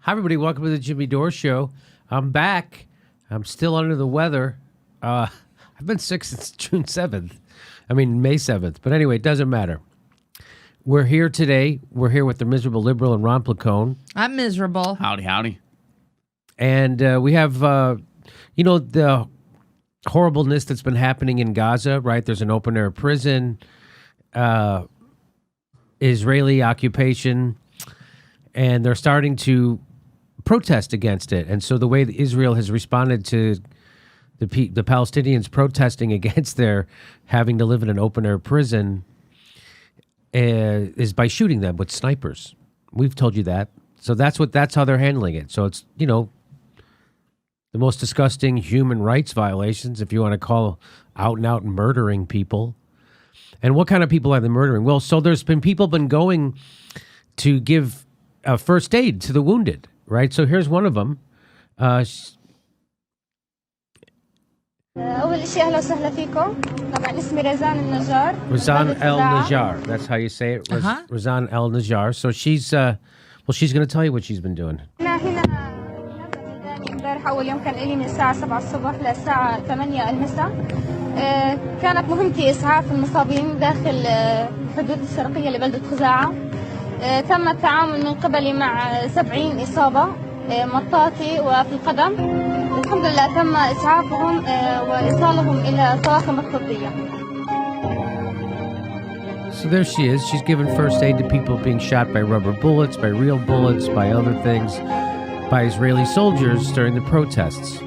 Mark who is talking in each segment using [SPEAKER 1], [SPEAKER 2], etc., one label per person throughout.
[SPEAKER 1] Hi, everybody. Welcome to the Jimmy Dore Show. I'm back. I'm still under the weather. I've been sick since May 7th. But anyway, it doesn't matter. We're here today. We're here with the miserable liberal and Ron Placone.
[SPEAKER 2] I'm miserable.
[SPEAKER 3] Howdy, howdy.
[SPEAKER 1] And we have, the horribleness that's been happening in Gaza, right? There's an open-air prison, Israeli occupation, and they're starting to protest against it. And so the way that Israel has responded to the Palestinians protesting against their having to live in an open-air prison is by shooting them with snipers. We've told you that. So that's how they're handling it. So it's, the most disgusting human rights violations, if you want to call out and out murdering people. And what kind of people are they murdering? Well, so there's been people going to give first aid to the wounded, right? So here's one of them.
[SPEAKER 4] أول شيء أهلا وسهلا فيكم. طبعا اسمي رزان النجار.
[SPEAKER 1] Razan El Najjar. That's how you say it. Razan El Najjar. So she's going to tell you what she's been doing.
[SPEAKER 4] أنا هنا امبارح أول يوم كان لي من الساعة 7 الصبح للساعة 8 المساء. كانت مهمتي إسعاف المصابين داخل الحدود الشرقية لبلدة خزاعة. تم التعامل من قبلي مع 70 إصابة مطاطي وفي القدم. الحمد لله تم إسعافهم وإيصالهم إلى الطواقم الطبية.
[SPEAKER 1] So there she is. She's giving first aid to people being shot by rubber bullets, by real bullets, by other things, by Israeli soldiers during the protests.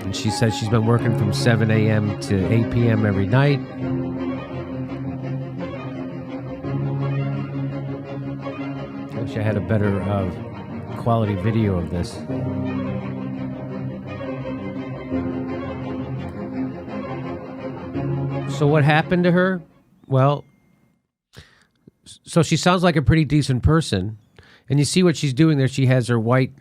[SPEAKER 1] And she says she's been working from 7 a.m. to 8 p.m. every night. I wish I had a better quality video of this. So what happened to her? Well, so she sounds like a pretty decent person. And you see what she's doing there. She has her white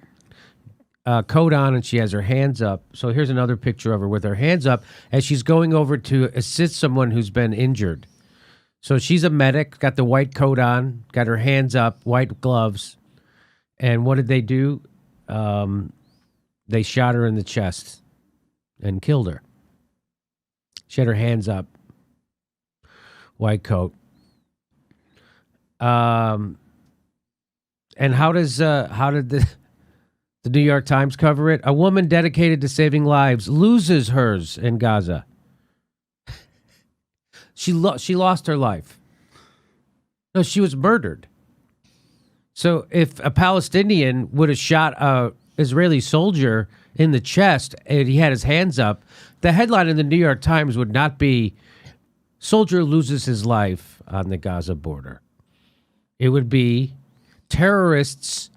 [SPEAKER 1] coat on and she has her hands up. So here's another picture of her with her hands up as she's going over to assist someone who's been injured. So she's a medic, got the white coat on, got her hands up, white gloves. And what did they do? They shot her in the chest and killed her. She had her hands up, white coat. And how did the New York Times cover it? A woman dedicated to saving lives loses hers in Gaza. She lost her life. No, she was murdered. So if a Palestinian would have shot a Israeli soldier in the chest and he had his hands up, the headline in the New York Times would not be "Soldier loses his life on the Gaza border." It would be "Terrorists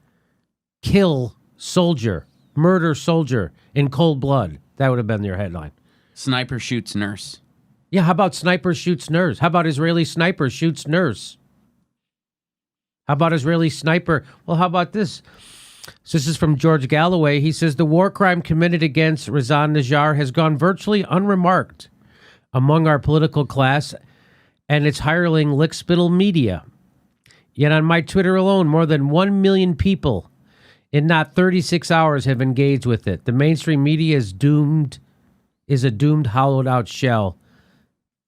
[SPEAKER 1] kill soldier, murder soldier in cold blood." That would have been your headline.
[SPEAKER 3] Sniper shoots nurse.
[SPEAKER 1] Yeah, how about sniper shoots nurse? How about Israeli sniper shoots nurse? How about Israeli sniper? Well, how about this? So this is from George Galloway. He says, the war crime committed against Razan Najjar has gone virtually unremarked among our political class and its hireling lickspittle media. Yet on my Twitter alone, more than 1 million people in not 36 hours have engaged with it. The mainstream media is a doomed, hollowed out shell.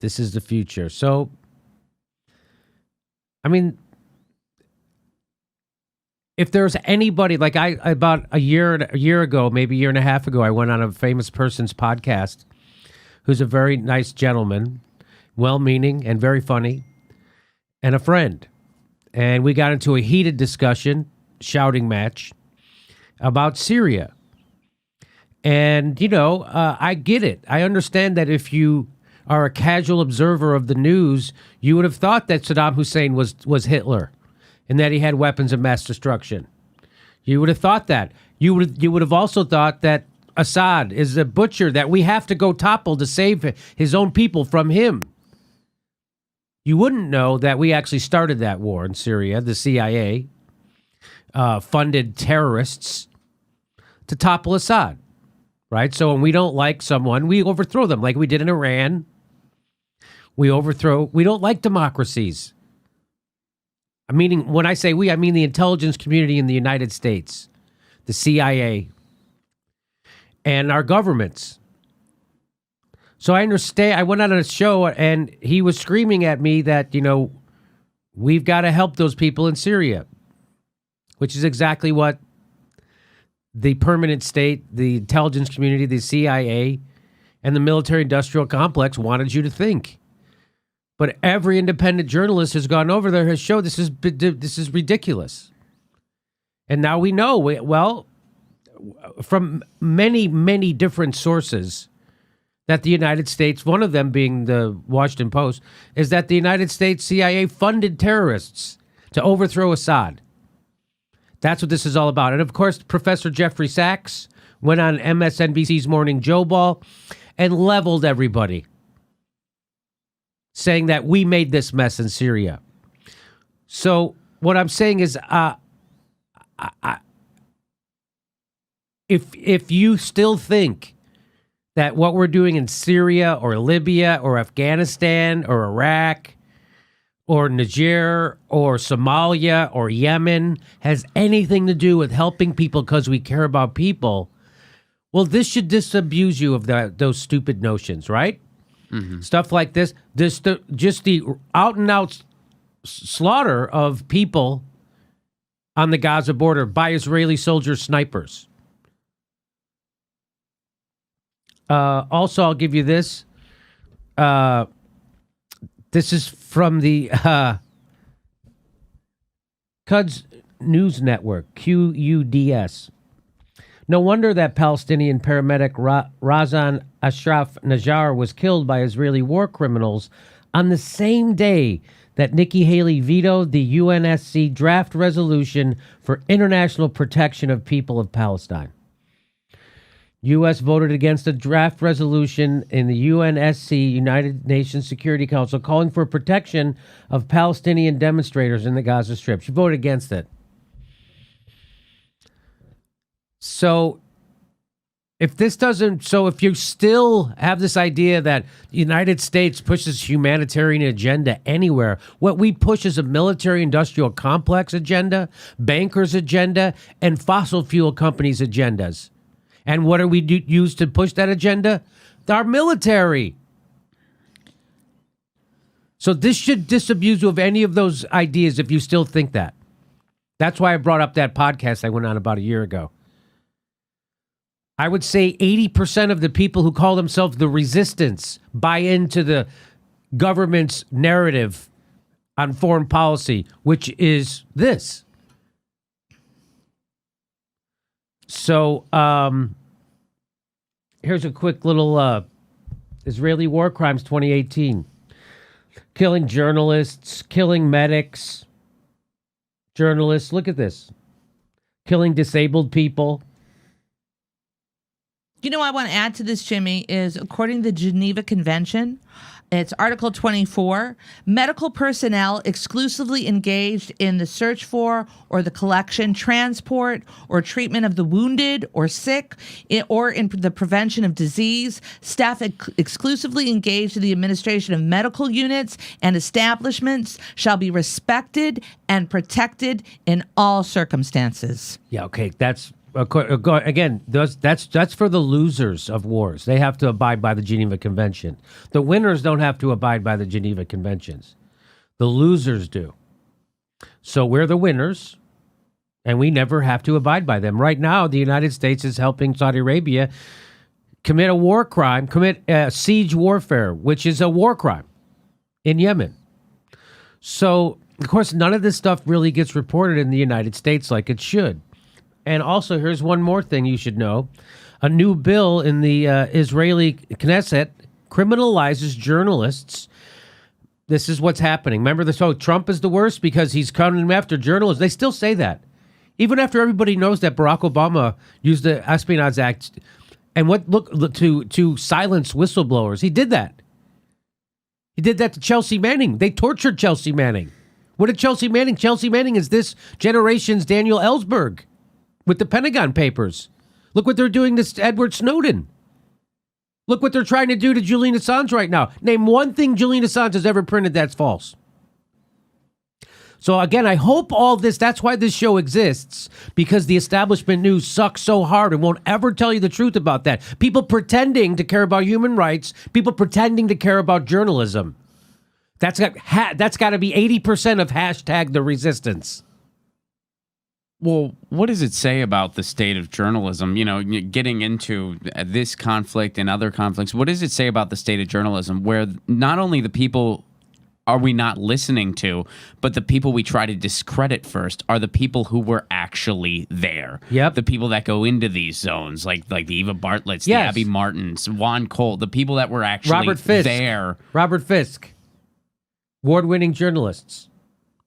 [SPEAKER 1] This is the future. So, I mean, if there's anybody, like I about a year ago, maybe a year and a half ago, I went on a famous person's podcast who's a very nice gentleman, well-meaning and very funny, and a friend. And we got into a heated discussion, shouting match, about Syria. And, I get it. I understand that if you are a casual observer of the news, you would have thought that Saddam Hussein was Hitler and that he had weapons of mass destruction. You would have thought that. You would have also thought that Assad is a butcher that we have to go topple to save his own people from him. You wouldn't know that we actually started that war in Syria. The CIA funded terrorists to topple Assad, right? So when we don't like someone, we overthrow them like we did in Iran. We don't like democracies. Meaning, when I say we, I mean the intelligence community in the United States, the CIA, and our governments. So I understand. I went on a show and he was screaming at me that, we've got to help those people in Syria, which is exactly what the permanent state, the intelligence community, the CIA, and the military-industrial complex wanted you to think. But every independent journalist has gone over there, has shown this is ridiculous. And now we know, from many, many different sources, that the United States, one of them being the Washington Post, is that the United States CIA funded terrorists to overthrow Assad. That's what this is all about. And of course, Professor Jeffrey Sachs went on MSNBC's Morning Joe Ball and leveled everybody, saying that we made this mess in Syria. So what I'm saying is, if you still think that what we're doing in Syria or Libya or Afghanistan or Iraq or Niger or Somalia or Yemen has anything to do with helping people because we care about people, well, this should disabuse you of those stupid notions, right? Mm-hmm. Stuff like this, just the out-and-out slaughter of people on the Gaza border by Israeli soldier snipers. Also, I'll give you this. This is from the Quds News Network, QUDS. No wonder that Palestinian paramedic Razan Ashraf Najjar was killed by Israeli war criminals on the same day that Nikki Haley vetoed the UNSC draft resolution for international protection of people of Palestine. U.S. voted against a draft resolution in the UNSC, United Nations Security Council, calling for protection of Palestinian demonstrators in the Gaza Strip. She voted against it. So if you still have this idea that the United States pushes humanitarian agenda anywhere, what we push is a military-industrial complex agenda, bankers' agenda, and fossil fuel companies' agendas. And what do we use to push that agenda? Our military. So this should disabuse you of any of those ideas if you still think that. That's why I brought up that podcast I went on about a year ago. I would say 80% of the people who call themselves the resistance buy into the government's narrative on foreign policy, which is this. So here's a quick little Israeli war crimes 2018. Killing journalists, killing medics, journalists. Look at this. Killing disabled people.
[SPEAKER 2] I want to add to this, Jimmy, is according to the Geneva Convention, it's Article 24, medical personnel exclusively engaged in the search for or the collection, transport, or treatment of the wounded or sick, or in the prevention of disease, staff exclusively engaged in the administration of medical units and establishments shall be respected and protected in all circumstances.
[SPEAKER 1] Yeah, okay, that's... Again, that's for the losers of wars. They have to abide by the Geneva Convention. The winners don't have to abide by the Geneva Conventions. The losers do. So we're the winners, and we never have to abide by them. Right now, the United States is helping Saudi Arabia commit a war crime, commit siege warfare, which is a war crime in Yemen. So, of course, none of this stuff really gets reported in the United States like it should. And also, here's one more thing you should know. A new bill in the Israeli Knesset criminalizes journalists. This is what's happening. Remember this? Oh, Trump is the worst because he's coming after journalists. They still say that. Even after everybody knows that Barack Obama used the Espionage Act and to silence whistleblowers. He did that. He did that to Chelsea Manning. They tortured Chelsea Manning. What did Chelsea Manning? Chelsea Manning is this generation's Daniel Ellsberg. With the Pentagon Papers. Look what they're doing to Edward Snowden. Look what they're trying to do to Julian Assange right now. Name one thing Julian Assange has ever printed that's false. So again, I hope all this, that's why this show exists, because the establishment news sucks so hard and won't ever tell you the truth about that. People pretending to care about human rights, people pretending to care about journalism. That's got to be 80% of hashtag the resistance.
[SPEAKER 3] Well, what does it say about the state of journalism? You know, getting into this conflict and other conflicts, what does it say about the state of journalism where not only the people are we not listening to, but the people we try to discredit first are the people who were actually there.
[SPEAKER 1] Yep.
[SPEAKER 3] The people that go into these zones, like the Eva Bartlett's,
[SPEAKER 1] Yes.
[SPEAKER 3] the Abby Martins, Juan Cole, the people that were actually
[SPEAKER 1] Robert Fisk.
[SPEAKER 3] there.
[SPEAKER 1] Robert Fisk. Award-winning journalists.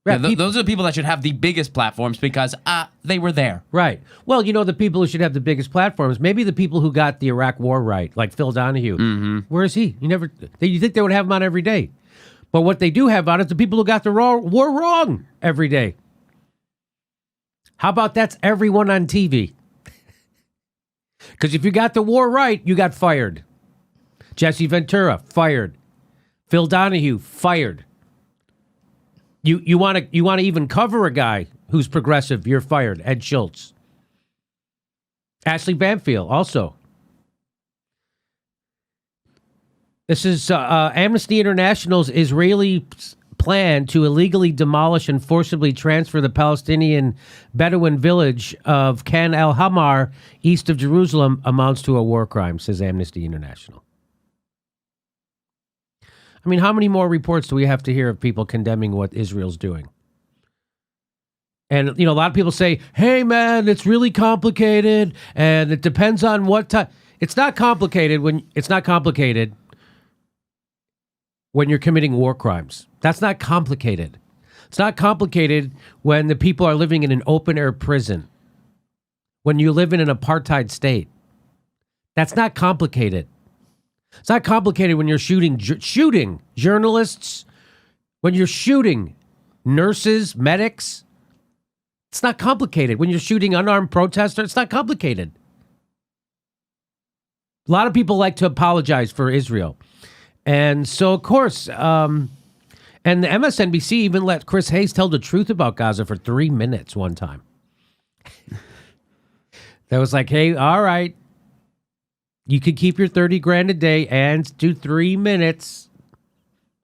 [SPEAKER 3] Yeah, those are the people that should have the biggest platforms because they were there.
[SPEAKER 1] Right. Well, you know, the people who should have the biggest platforms, maybe the people who got the Iraq war right, like Phil Donahue. Mm-hmm. Where is he? You think they would have him on every day. But what they do have on is the people who got the war wrong every day. How about that's everyone on TV? Because if you got the war right, you got fired. Jesse Ventura, fired. Phil Donahue, fired. You want to even cover a guy who's progressive, you're fired. Ed Schultz. Ashley Banfield, also. This is Amnesty International's Israeli plan to illegally demolish and forcibly transfer the Palestinian Bedouin village of Khan al-Hamar, east of Jerusalem, amounts to a war crime, says Amnesty International. I mean, how many more reports do we have to hear of people condemning what Israel's doing? And, you know, a lot of people say, hey, man, it's really complicated, and it depends on what time. It's not complicated when you're committing war crimes. That's not complicated. It's not complicated when the people are living in an open-air prison, when you live in an apartheid state. That's not complicated. It's not complicated when you're shooting journalists, when you're shooting nurses, medics. It's not complicated. When you're shooting unarmed protesters, it's not complicated. A lot of people like to apologize for Israel. And so, of course, and the MSNBC even let Chris Hayes tell the truth about Gaza for 3 minutes one time. That was like, hey, all right, you could keep your 30 grand a day and do 3 minutes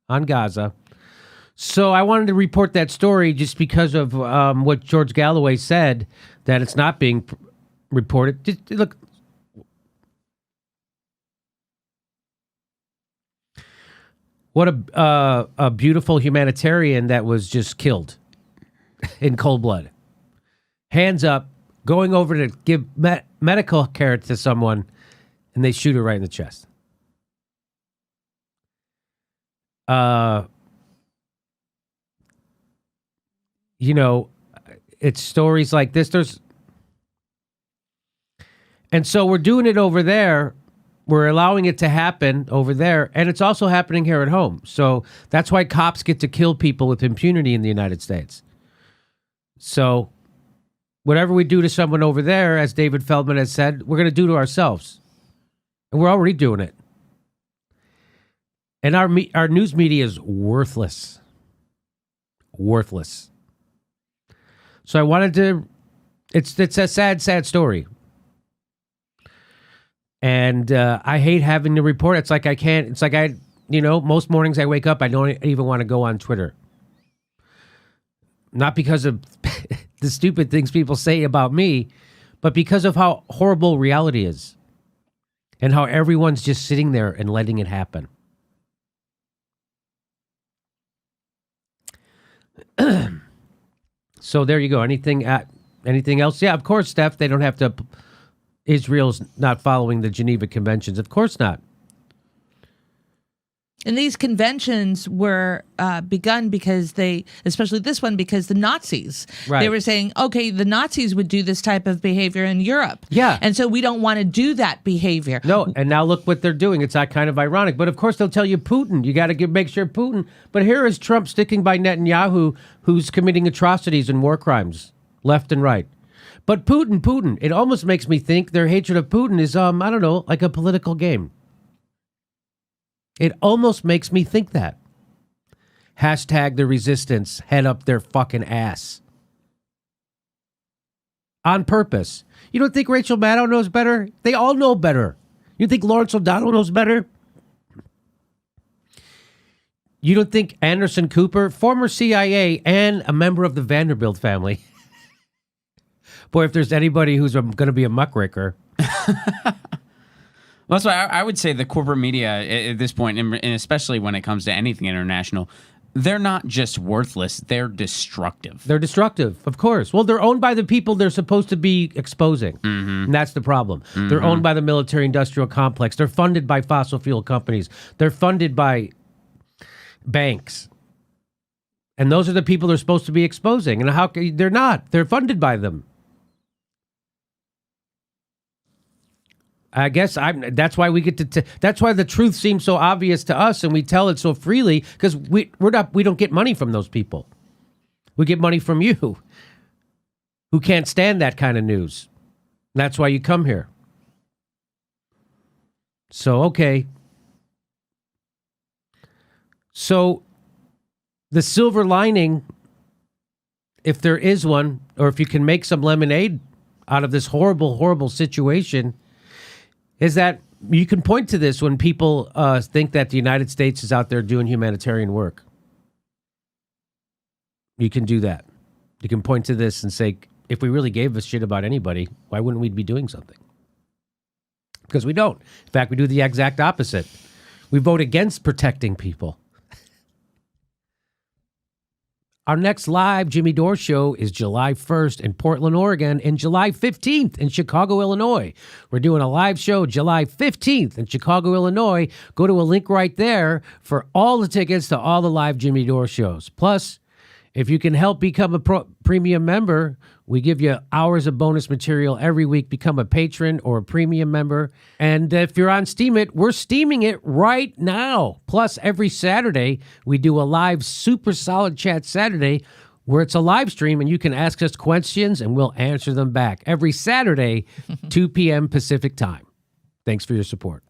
[SPEAKER 1] on Gaza. So I wanted to report that story just because of what George Galloway said, that it's not being reported. Just, look. What a beautiful humanitarian that was just killed in cold blood. Hands up, going over to give medical care to someone, and they shoot her right in the chest. You know, it's stories like this. And so we're doing it over there. We're allowing it to happen over there, and it's also happening here at home. So that's why cops get to kill people with impunity in the United States. So whatever we do to someone over there, as David Feldman has said, we're going to do to ourselves. And we're already doing it. And our news media is worthless. Worthless. So I wanted to... It's a sad, sad story. And I hate having to report. It's like most mornings I wake up, I don't even want to go on Twitter. Not because of the stupid things people say about me, but because of how horrible reality is. And how everyone's just sitting there and letting it happen. So there you go. Anything else? Yeah, of course, Steph, they don't have to... Israel's not following the Geneva Conventions. Of course not.
[SPEAKER 2] And these conventions were begun because especially this one, because the Nazis,
[SPEAKER 1] right.
[SPEAKER 2] They were saying, okay, the Nazis would do this type of behavior in Europe.
[SPEAKER 1] Yeah.
[SPEAKER 2] And so we don't want to do that behavior.
[SPEAKER 1] No, and now look what they're doing. It's kind of ironic. But of course they'll tell you Putin. You got to make sure Putin. But here is Trump sticking by Netanyahu, who's committing atrocities and war crimes left and right. But Putin, it almost makes me think their hatred of Putin is, I don't know, like a political game. It almost makes me think that. Hashtag the resistance. Head up their fucking ass. On purpose. You don't think Rachel Maddow knows better? They all know better. You think Lawrence O'Donnell knows better? You don't think Anderson Cooper, former CIA and a member of the Vanderbilt family. Boy, if there's anybody who's going to be a muckraker.
[SPEAKER 3] Well, that's why I would say the corporate media at this point, and especially when it comes to anything international, they're not just worthless, they're destructive.
[SPEAKER 1] They're destructive, of course. Well, they're owned by the people they're supposed to be exposing. And that's the problem. They're owned by the military-industrial complex. They're funded by fossil fuel companies. They're funded by banks. And those are the people they're supposed to be exposing. And they're not. They're funded by them. I guess that's why we get to. That's why the truth seems so obvious to us, and we tell it so freely because we don't get money from those people. We get money from you, who can't stand that kind of news. That's why you come here. So okay. So the silver lining, if there is one, or if you can make some lemonade out of this horrible, horrible situation, is that you can point to this when people think that the United States is out there doing humanitarian work. You can do that. You can point to this and say, if we really gave a shit about anybody, why wouldn't we be doing something? Because we don't. In fact, we do the exact opposite. We vote against protecting people. Our next live Jimmy Dore show is July 1st in Portland, Oregon, and July 15th in Chicago, Illinois. We're doing a live show July 15th in Chicago, Illinois. Go to a link right there for all the tickets to all the live Jimmy Dore shows. Plus, if you can help become a premium member, we give you hours of bonus material every week. Become a patron or a premium member. And if you're on Steam It, we're steaming it right now. Plus, every Saturday, we do a live Super Solid Chat Saturday where it's a live stream and you can ask us questions and we'll answer them back. Every Saturday, 2 p.m. Pacific time. Thanks for your support.